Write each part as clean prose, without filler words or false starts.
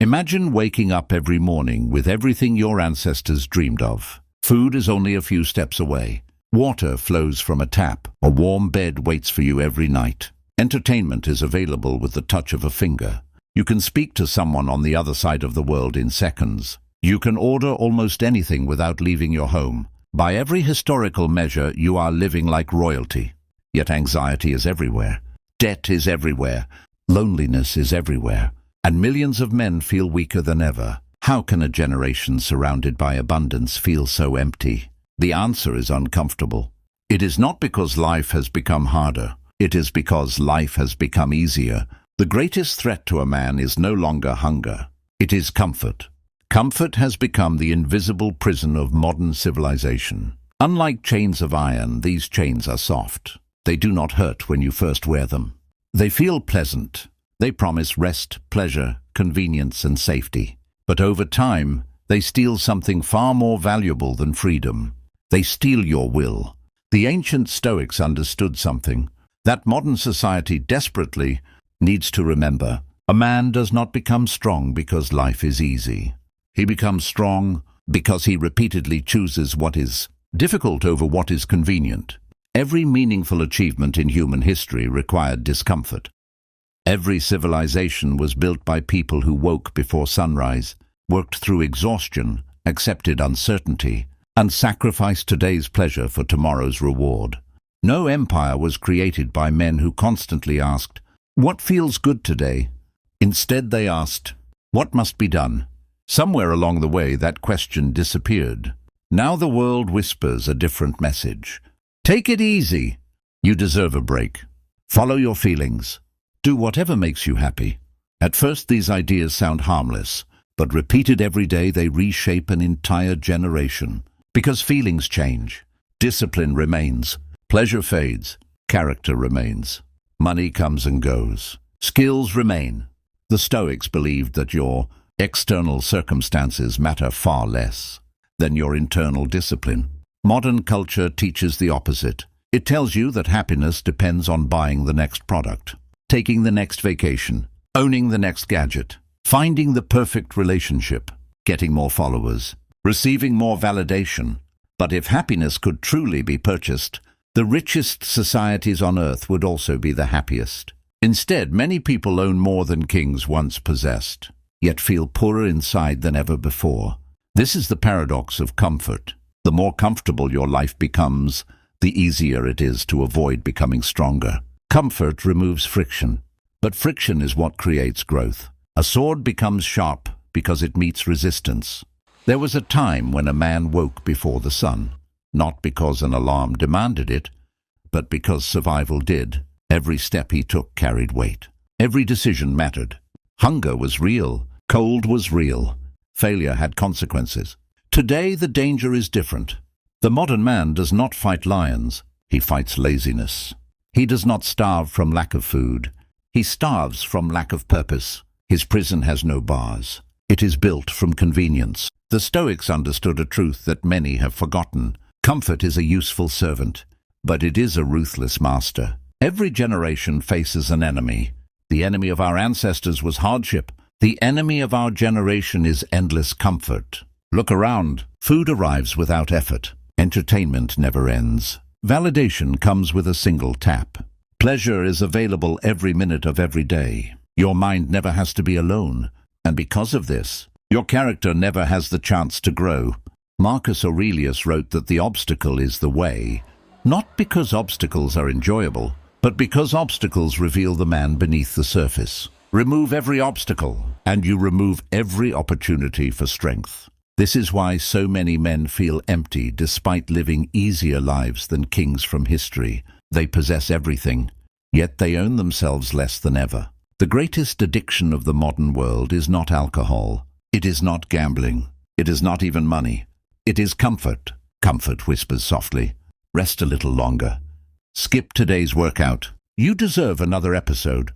Imagine waking up every morning with everything your ancestors dreamed of. Food is only a few steps away. Water flows from a tap. A warm bed waits for you every night. Entertainment is available with the touch of a finger. You can speak to someone on the other side of the world in seconds. You can order almost anything without leaving your home. By every historical measure, you are living like royalty. Yet anxiety is everywhere. Debt is everywhere. Loneliness is everywhere. And millions of men feel weaker than ever. How can a generation surrounded by abundance feel so empty? The answer is uncomfortable. It is not because life has become harder. It is because life has become easier. The greatest threat to a man is no longer hunger. It is comfort. Comfort has become the invisible prison of modern civilization. Unlike chains of iron, these chains are soft. They do not hurt when you first wear them. They feel pleasant. They promise rest, pleasure, convenience, and safety. But over time, they steal something far more valuable than freedom. They steal your will. The ancient Stoics understood something that modern society desperately needs to remember. A man does not become strong because life is easy. He becomes strong because he repeatedly chooses what is difficult over what is convenient. Every meaningful achievement in human history required discomfort. Every civilization was built by people who woke before sunrise, worked through exhaustion, accepted uncertainty, and sacrificed today's pleasure for tomorrow's reward. No empire was created by men who constantly asked, "What feels good today?" Instead, they asked, "What must be done?" Somewhere along the way, that question disappeared. Now the world whispers a different message. Take it easy. You deserve a break. Follow your feelings. Do whatever makes you happy. At first, these ideas sound harmless, but repeated every day, they reshape an entire generation. Because feelings change. Discipline remains. Pleasure fades. Character remains. Money comes and goes. Skills remain. The Stoics believed that your external circumstances matter far less than your internal discipline. Modern culture teaches the opposite. It tells you that happiness depends on buying the next product, taking the next vacation, owning the next gadget, finding the perfect relationship, getting more followers, receiving more validation. But if happiness could truly be purchased, the richest societies on earth would also be the happiest. Instead, many people own more than kings once possessed, yet feel poorer inside than ever before. This is the paradox of comfort. The more comfortable your life becomes, the easier it is to avoid becoming stronger. Comfort removes friction, but friction is what creates growth. A sword becomes sharp because it meets resistance. There was a time when a man woke before the sun, not because an alarm demanded it, but because survival did. Every step he took carried weight. Every decision mattered. Hunger was real. Cold was real. Failure had consequences. Today, the danger is different. The modern man does not fight lions. He fights laziness. He does not starve from lack of food. He starves from lack of purpose. His prison has no bars. It is built from convenience. The Stoics understood a truth that many have forgotten. Comfort is a useful servant, but it is a ruthless master. Every generation faces an enemy. The enemy of our ancestors was hardship. The enemy of our generation is endless comfort. Look around. Food arrives without effort. Entertainment never ends. Validation comes with a single tap. Pleasure is available every minute of every day. Your mind never has to be alone. And because of this, your character never has the chance to grow. Marcus Aurelius wrote that the obstacle is the way, not because obstacles are enjoyable, but because obstacles reveal the man beneath the surface. Remove every obstacle, and you remove every opportunity for strength. This is why so many men feel empty despite living easier lives than kings from history. They possess everything, yet they own themselves less than ever. The greatest addiction of the modern world is not alcohol. It is not gambling. It is not even money. It is comfort. Comfort whispers softly. Rest a little longer. Skip today's workout. You deserve another episode.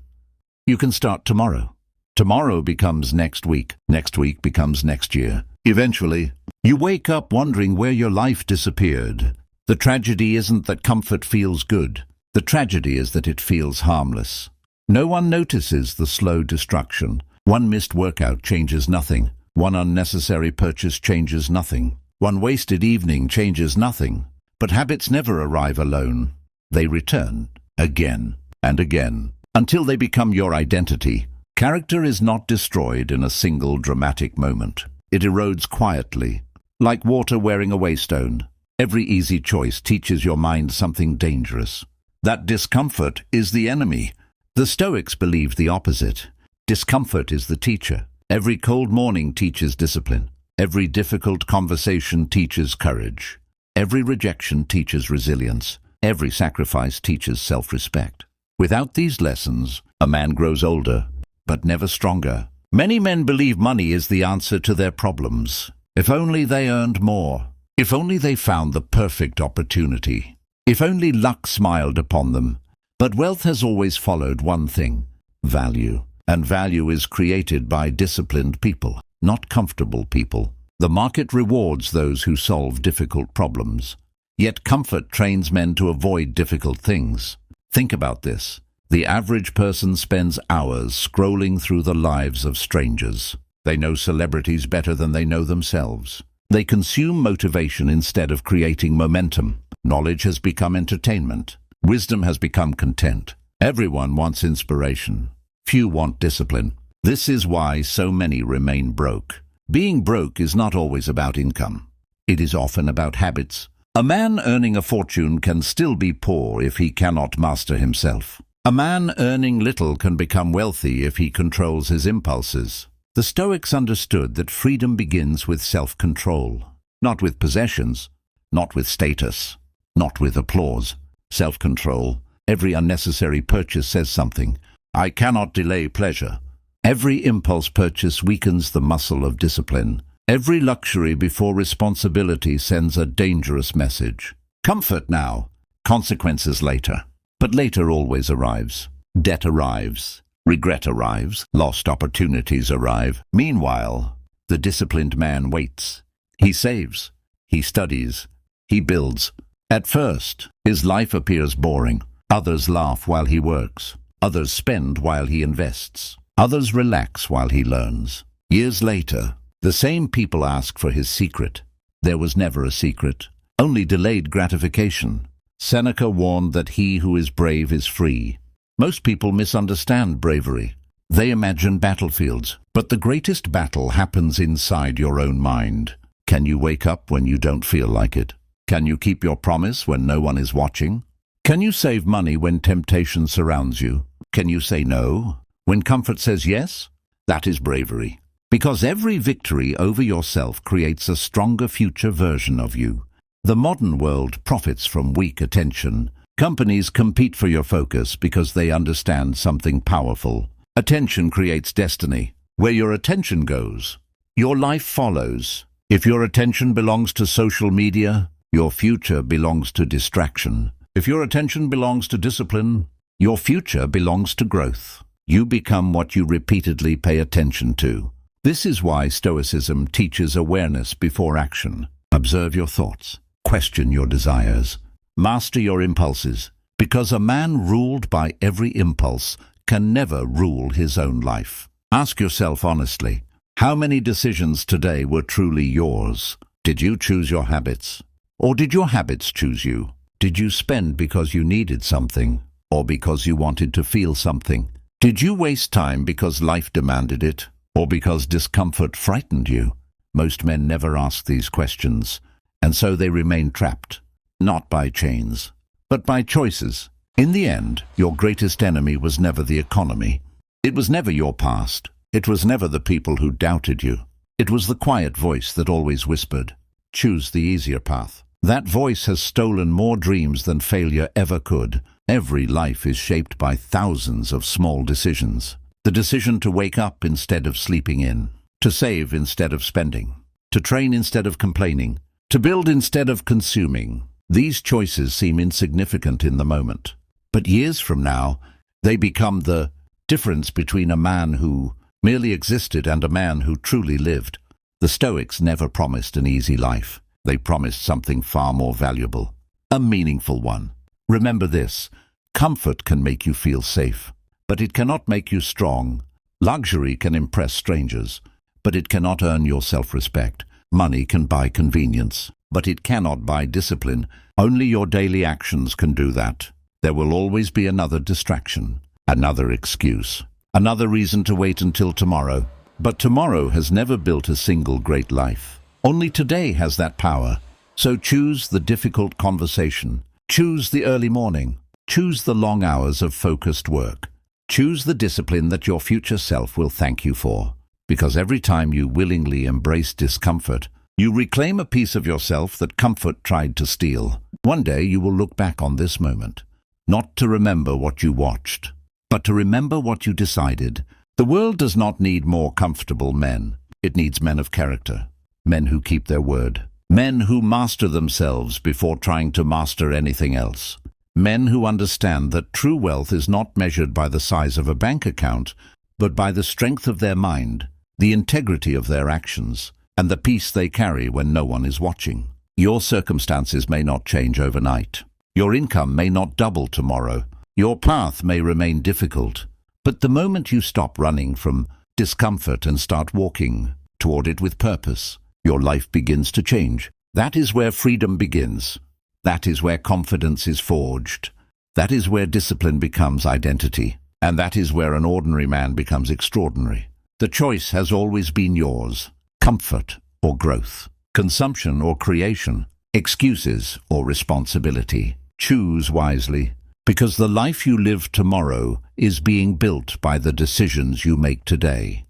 You can start tomorrow. Tomorrow becomes next week. Next week becomes next year. Eventually, you wake up wondering where your life disappeared. The tragedy isn't that comfort feels good. The tragedy is that it feels harmless. No one notices the slow destruction. One missed workout changes nothing. One unnecessary purchase changes nothing. One wasted evening changes nothing. But habits never arrive alone. They return again and again until they become your identity. Character is not destroyed in a single dramatic moment. It erodes quietly, like water wearing away stone. Every easy choice teaches your mind something dangerous. That discomfort is the enemy. The Stoics believed the opposite. Discomfort is the teacher. Every cold morning teaches discipline. Every difficult conversation teaches courage. Every rejection teaches resilience. Every sacrifice teaches self-respect. Without these lessons, a man grows older, but never stronger. Many men believe money is the answer to their problems. If only they earned more. If only they found the perfect opportunity. If only luck smiled upon them. But wealth has always followed one thing: value. And value is created by disciplined people, not comfortable people. The market rewards those who solve difficult problems. Yet comfort trains men to avoid difficult things. Think about this. The average person spends hours scrolling through the lives of strangers. They know celebrities better than they know themselves. They consume motivation instead of creating momentum. Knowledge has become entertainment. Wisdom has become content. Everyone wants inspiration. Few want discipline. This is why so many remain broke. Being broke is not always about income. It is often about habits. A man earning a fortune can still be poor if he cannot master himself. A man earning little can become wealthy if he controls his impulses. The Stoics understood that freedom begins with self-control, not with possessions, not with status, not with applause. Self-control. Every unnecessary purchase says something. I cannot delay pleasure. Every impulse purchase weakens the muscle of discipline. Every luxury before responsibility sends a dangerous message. Comfort now, consequences later. But later always arrives. Debt arrives. Regret arrives. Lost opportunities arrive. Meanwhile, the disciplined man waits. He saves. He studies. He builds. At first, his life appears boring. Others laugh while he works. Others spend while he invests. Others relax while he learns. Years later, the same people ask for his secret. There was never a secret, only delayed gratification. Seneca warned that he who is brave is free. Most people misunderstand bravery. They imagine battlefields, but the greatest battle happens inside your own mind. Can you wake up when you don't feel like it? Can you keep your promise when no one is watching? Can you save money when temptation surrounds you? Can you say no when comfort says yes? That is bravery. Because every victory over yourself creates a stronger future version of you. The modern world profits from weak attention. Companies compete for your focus because they understand something powerful. Attention creates destiny. Where your attention goes, your life follows. If your attention belongs to social media, your future belongs to distraction. If your attention belongs to discipline, your future belongs to growth. You become what you repeatedly pay attention to. This is why Stoicism teaches awareness before action. Observe your thoughts. Question your desires. Master your impulses. Because a man ruled by every impulse can never rule his own life. Ask yourself honestly, how many decisions today were truly yours? Did you choose your habits? Or did your habits choose you? Did you spend because you needed something? Or because you wanted to feel something? Did you waste time because life demanded it? Or because discomfort frightened you? Most men never ask these questions, and so they remain trapped, not by chains, but by choices. In the end, your greatest enemy was never the economy. It was never your past. It was never the people who doubted you. It was the quiet voice that always whispered, choose the easier path. That voice has stolen more dreams than failure ever could. Every life is shaped by thousands of small decisions. The decision to wake up instead of sleeping in, to save instead of spending, to train instead of complaining, to build instead of consuming. These choices seem insignificant in the moment, but years from now, they become the difference between a man who merely existed and a man who truly lived. The Stoics never promised an easy life. They promised something far more valuable, a meaningful one. Remember this, comfort can make you feel safe, but it cannot make you strong. Luxury can impress strangers, but it cannot earn your self-respect. Money can buy convenience, but it cannot buy discipline. Only your daily actions can do that. There will always be another distraction, another excuse, another reason to wait until tomorrow. But tomorrow has never built a single great life. Only today has that power. So choose the difficult conversation. Choose the early morning. Choose the long hours of focused work. Choose the discipline that your future self will thank you for. Because every time you willingly embrace discomfort, you reclaim a piece of yourself that comfort tried to steal. One day you will look back on this moment, not to remember what you watched, but to remember what you decided. The world does not need more comfortable men. It needs men of character, men who keep their word, men who master themselves before trying to master anything else, men who understand that true wealth is not measured by the size of a bank account, but by the strength of their mind, the integrity of their actions, and the peace they carry when no one is watching. Your circumstances may not change overnight. Your income may not double tomorrow. Your path may remain difficult. But the moment you stop running from discomfort and start walking toward it with purpose, your life begins to change. That is where freedom begins. That is where confidence is forged. That is where discipline becomes identity. And that is where an ordinary man becomes extraordinary. The choice has always been yours. Comfort or growth. Consumption or creation. Excuses or responsibility. Choose wisely, because the life you live tomorrow is being built by the decisions you make today.